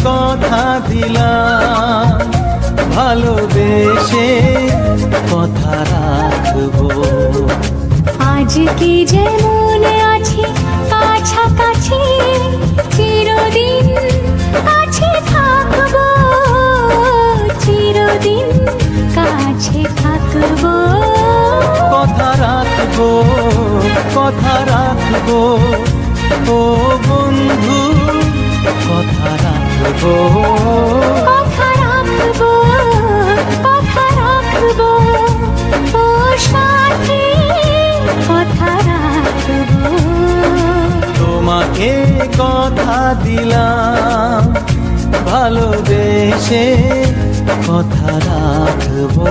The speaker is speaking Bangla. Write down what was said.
কথা দিলাম, ভালোবেসে কথা রাখবো। আজকে যেমন আছি কাছাকাছি, চিরদিন কাছে থাকবো, চিরদিন কাছে থাকবো। কথা রাখবো, কথা রাখবো, ও বন্ধু কথা রাখবো। কথা রাখবো, কথা রাখবো, ও সাথী কথা রাখবো। তোমাকে কথা দিলাম, ভালোবেসে কথা রাখবো।